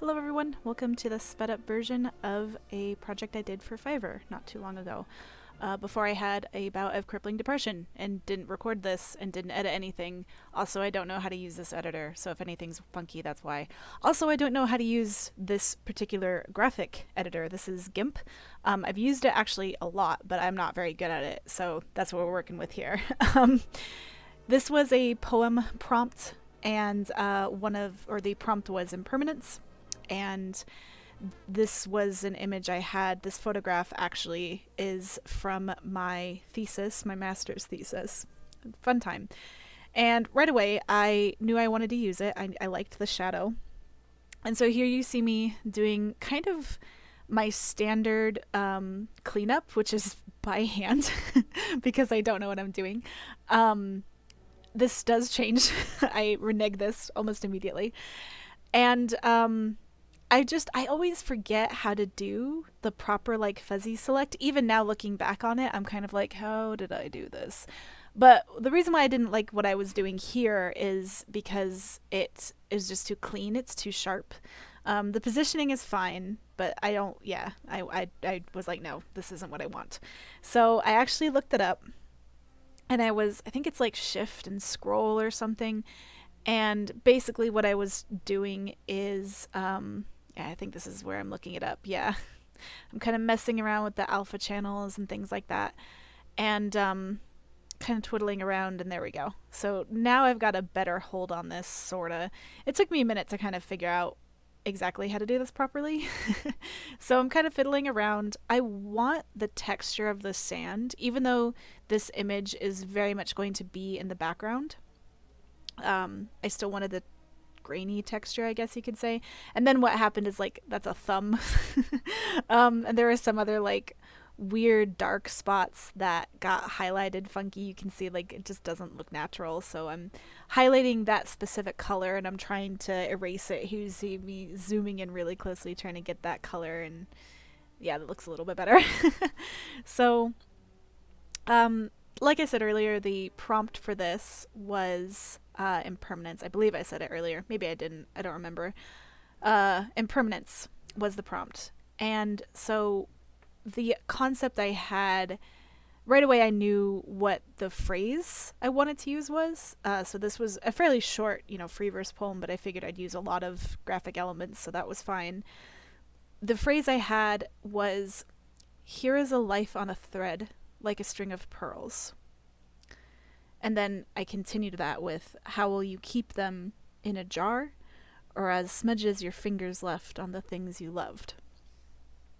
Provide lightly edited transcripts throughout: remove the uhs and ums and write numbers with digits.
Hello everyone, welcome to the sped up version of a project I did for Fiverr not too long ago. Before I had a bout of crippling depression and didn't record this and didn't edit anything. Also, I don't know how to use this editor, so if anything's funky, that's why. Also, I don't know how to use this particular graphic editor. This is GIMP. I've used it actually a lot, but I'm not very good at it, so that's what we're working with here. This was a poem prompt, and the prompt was impermanence. And this was an image I had. This photograph actually is from my thesis, my master's thesis. Fun time. And right away, I knew I wanted to use it. I liked the shadow. And so here you see me doing kind of my standard cleanup, which is by hand because I don't know what I'm doing. This does change. I renege this almost immediately. And I always forget how to do the proper like fuzzy select. Even now looking back on it, I'm kind of like, how did I do this? But the reason why I didn't like what I was doing here is because it is just too clean. It's too sharp. The positioning is fine, but I was like, no, this isn't what I want. So I actually looked it up, and I think it's like shift and scroll or something. And basically what I was doing is, I think this is where I'm looking it up. Yeah. I'm kind of messing around with the alpha channels and things like that. And kind of twiddling around, and there we go. So now I've got a better hold on this, sort of. It took me a minute to kind of figure out exactly how to do this properly. So I'm kind of fiddling around. I want the texture of the sand, even though this image is very much going to be in the background. I still wanted the grainy texture, I guess you could say. And then what happened is like, that's a thumb. And there are some other like weird dark spots that got highlighted funky. You can see like it just doesn't look natural. So I'm highlighting that specific color and I'm trying to erase it. You see me zooming in really closely trying to get that color, and yeah, that looks a little bit better. So like I said earlier, the prompt for this was impermanence. I believe I said it earlier. Maybe I didn't. I don't remember. Impermanence was the prompt. And so the concept I had, right away I knew what the phrase I wanted to use was. So this was a fairly short, free verse poem, but I figured I'd use a lot of graphic elements, so that was fine. The phrase I had was, "Here is a life on a thread, like a string of pearls." And then I continued that with, "How will you keep them in a jar, or as smudges your fingers left on the things you loved?"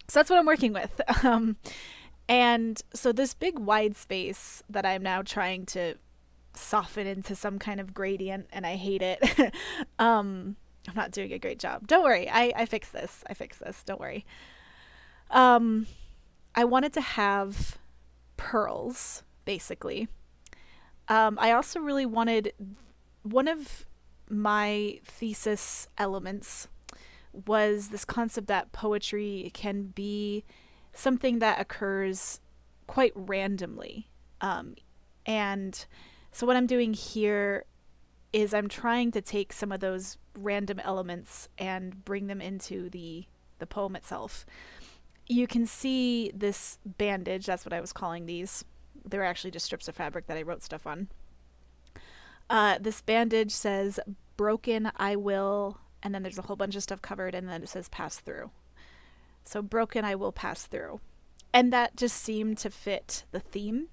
So that's what I'm working with. And so this big wide space that I'm now trying to soften into some kind of gradient, and I hate it. I'm not doing a great job. Don't worry. I fix this. Don't worry. I wanted to have pearls, basically. I also really wanted, one of my thesis elements was this concept that poetry can be something that occurs quite randomly. And so what I'm doing here is I'm trying to take some of those random elements and bring them into the poem itself. You can see this bandage, that's what I was calling these. They were actually just strips of fabric that I wrote stuff on. This bandage says, "Broken I will," and then there's a whole bunch of stuff covered, and then it says "pass through." So broken I will pass through. And that just seemed to fit the theme.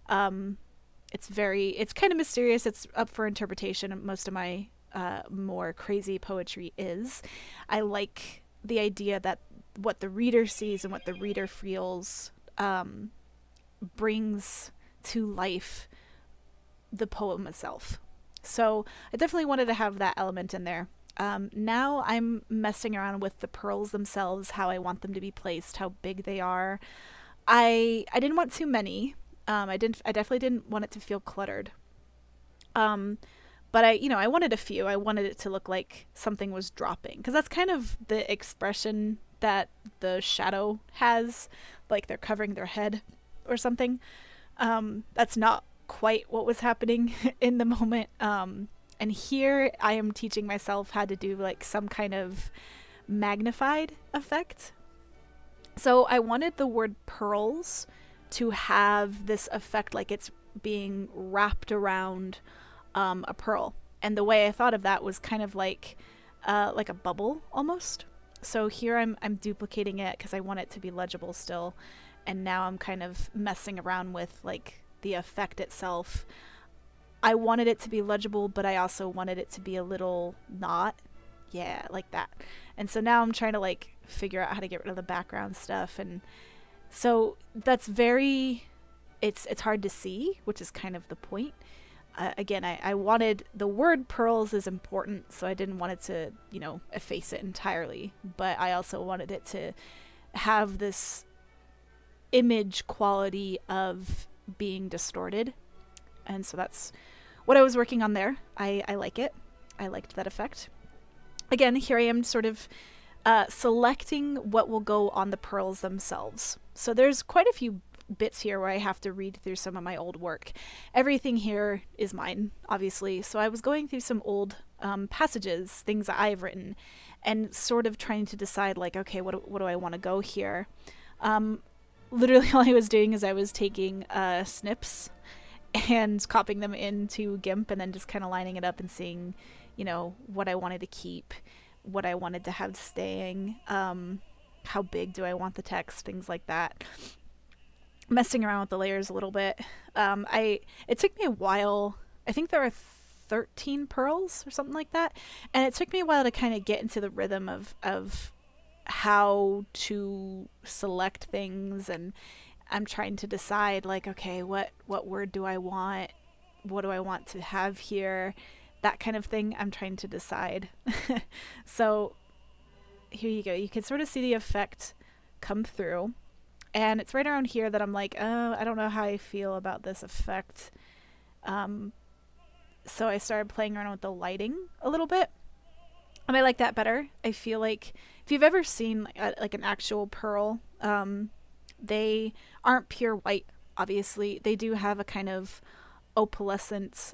It's kind of mysterious. It's up for interpretation. Most of my more crazy poetry is. I like the idea that what the reader sees and what the reader feels brings to life the poem itself. So I definitely wanted to have that element in there. Now I'm messing around with the pearls themselves, how I want them to be placed, how big they are. I didn't want too many. I definitely didn't want it to feel cluttered. But I wanted a few. I wanted it to look like something was dropping, because that's kind of the expression that the shadow has, like they're covering their head or something. That's not quite what was happening in the moment. And here I am teaching myself how to do like some kind of Magnified Effect. So I wanted the word pearls to have this effect like it's being wrapped around a pearl. And the way I thought of that was kind of like a bubble almost. So here I'm duplicating it because I want it to be legible still. And now I'm kind of messing around with like the effect itself. I wanted it to be legible, but I also wanted it to be a little not. Yeah, like that. And so now I'm trying to like figure out how to get rid of the background stuff. And so that's very, it's hard to see, which is kind of the point. Again, I wanted the word pearls is important, so I didn't want it to, efface it entirely. But I also wanted it to have this image quality of being distorted. And so that's what I was working on there. I like it. I liked that effect. Again, here I am sort of selecting what will go on the pearls themselves. So there's quite a few bits here where I have to read through some of my old work. Everything here is mine, obviously. So I was going through some old passages, things that I've written, and sort of trying to decide like, okay, what do I want to go here? Literally all I was doing is I was taking snips and copying them into GIMP and then just kind of lining it up and seeing, what I wanted to keep, what I wanted to have staying, how big do I want the text, things like that. Messing around with the layers a little bit. It took me a while. I think there are 13 pearls or something like that. And it took me a while to kind of get into the rhythm of how to select things, and I'm trying to decide like, okay, what word do I want? What do I want to have here? That kind of thing I'm trying to decide. So here you go. You can sort of see the effect come through. And it's right around here that I'm like, oh, I don't know how I feel about this effect. So I started playing around with the lighting a little bit. And I like that better. I feel like if you've ever seen like an actual pearl, they aren't pure white, obviously. They do have a kind of opalescent,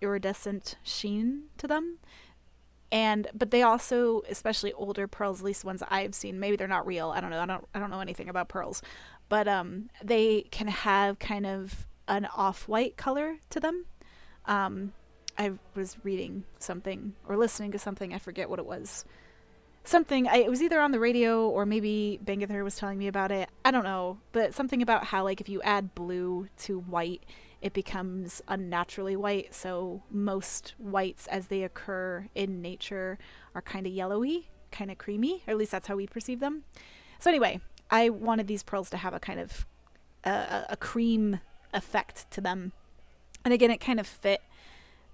iridescent sheen to them. But they also, especially older pearls, at least ones I've seen, maybe they're not real. I don't know. I don't know anything about pearls, but they can have kind of an off-white color to them. I was reading something or listening to something. I forget what it was. It was either on the radio or maybe Bangather was telling me about it. I don't know, but something about how like if you add blue to white, it becomes unnaturally white. So most whites as they occur in nature are kind of yellowy, kind of creamy, or at least that's how we perceive them. So anyway, I wanted these pearls to have a kind of a cream effect to them. And again, it kind of fit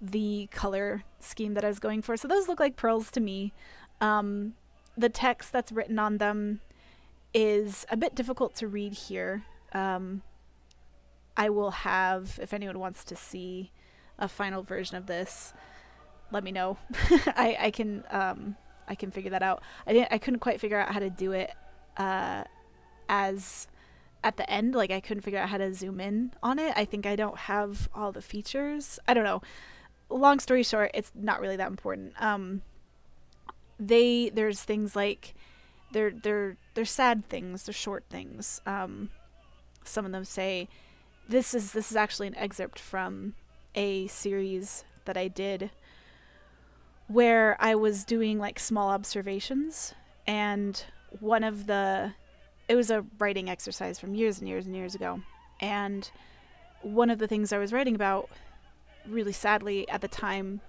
the color scheme that I was going for. So those look like pearls to me. The text that's written on them is a bit difficult to read here. I will have, if anyone wants to see a final version of this, let me know. I can figure that out. I couldn't quite figure out how to do it as at the end. Like I couldn't figure out how to zoom in on it. I think I don't have all the features. I don't know. Long story short, it's not really that important. There's things like they're sad things, they're short things. Some of them say this is actually an excerpt from a series that I did where I was doing like small observations, and it was a writing exercise from years and years and years ago, and one of the things I was writing about, really sadly at the time,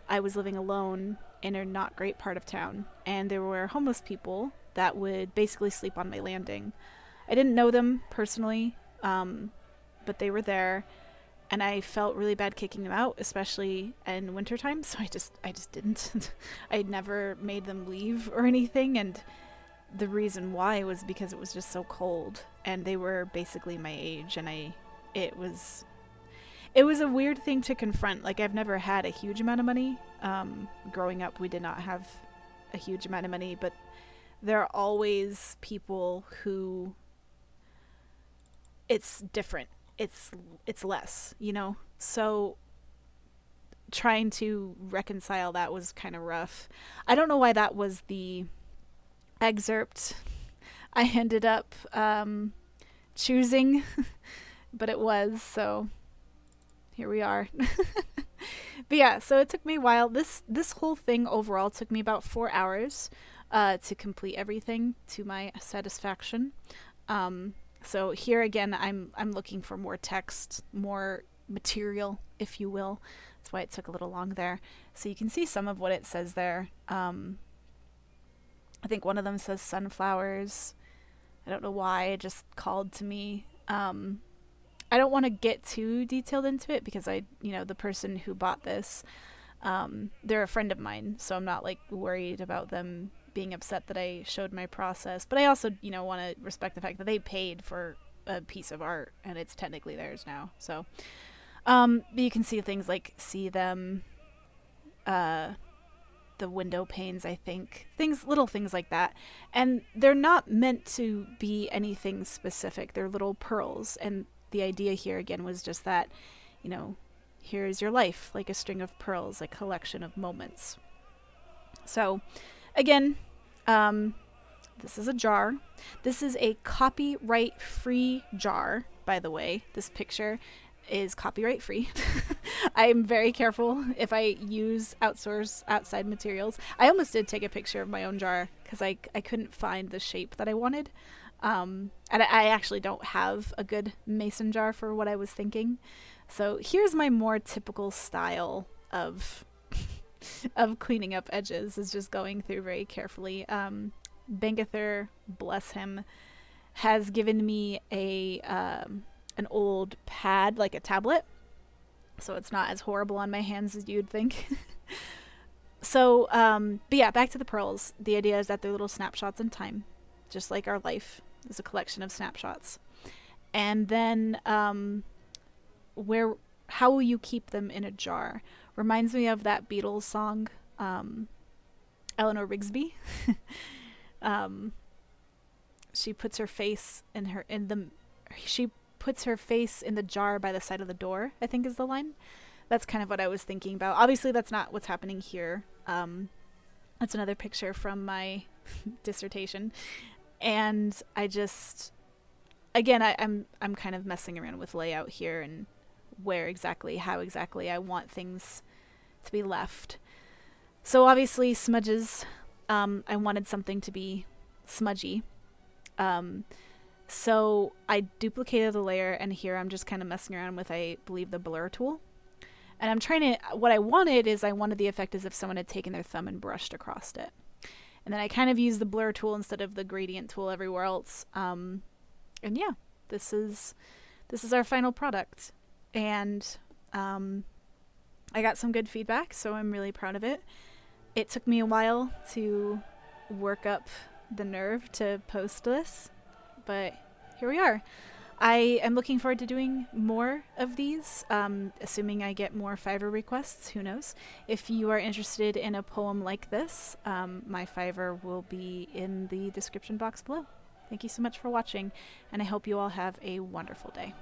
I was living alone in a not great part of town, and there were homeless people that would basically sleep on my landing. I didn't know them personally, but they were there, and I felt really bad kicking them out, especially in wintertime, so I just didn't. I'd never made them leave or anything, and the reason why was because it was just so cold, and they were basically my age, and it was a weird thing to confront. Like, I've never had a huge amount of money. Growing up, we did not have a huge amount of money, but there are always people who it's different. It's less, So trying to reconcile that was kind of rough. I don't know why that was the excerpt I ended up choosing, but it was, so here we are. But yeah, so it took me a while. This whole thing overall took me about 4 hours to complete everything to my satisfaction. So here again, I'm looking for more text, more material, if you will. That's why it took a little long there. So you can see some of what it says there. I think one of them says sunflowers. I don't know why, it just called to me. I don't want to get too detailed into it because the person who bought this, they're a friend of mine, so I'm not like worried about them being upset that I showed my process. But I also, want to respect the fact that they paid for a piece of art and it's technically theirs now. So, but you can see things like the window panes, I think, little things like that. And they're not meant to be anything specific. They're little pearls, and the idea here again was just that, here's your life, like a string of pearls, a collection of moments. So again, this is a jar. This is a copyright free jar, by the way. This picture is copyright free. I am very careful if I use outside materials. I almost did take a picture of my own jar because I couldn't find the shape that I wanted. And I actually don't have a good mason jar for what I was thinking. So here's my more typical style of cleaning up edges, is just going through very carefully. Bangather, bless him, has given me an old pad, like a tablet, so it's not as horrible on my hands as you'd think. So, but yeah, back to the pearls. The idea is that they're little snapshots in time, just like our life is a collection of snapshots. And then how will you keep them in a jar? Reminds me of that Beatles song, Eleanor Rigsby. She puts her face puts her face in the jar by the side of the door, I think is the line. That's kind of what I was thinking about. Obviously, that's not what's happening here. That's another picture from my dissertation. And I just, again, I'm kind of messing around with layout here and how exactly I want things to be left. So obviously smudges, I wanted something to be smudgy. So I duplicated the layer, and here I'm just kind of messing around with, I believe, the blur tool. And what I wanted the effect as if someone had taken their thumb and brushed across it. And then I kind of used the blur tool instead of the gradient tool everywhere else. And yeah, this is our final product. And I got some good feedback, so I'm really proud of it. It took me a while to work up the nerve to post this, but here we are. I am looking forward to doing more of these, assuming I get more Fiverr requests, who knows. If you are interested in a poem like this, my Fiverr will be in the description box below. Thank you so much for watching, and I hope you all have a wonderful day.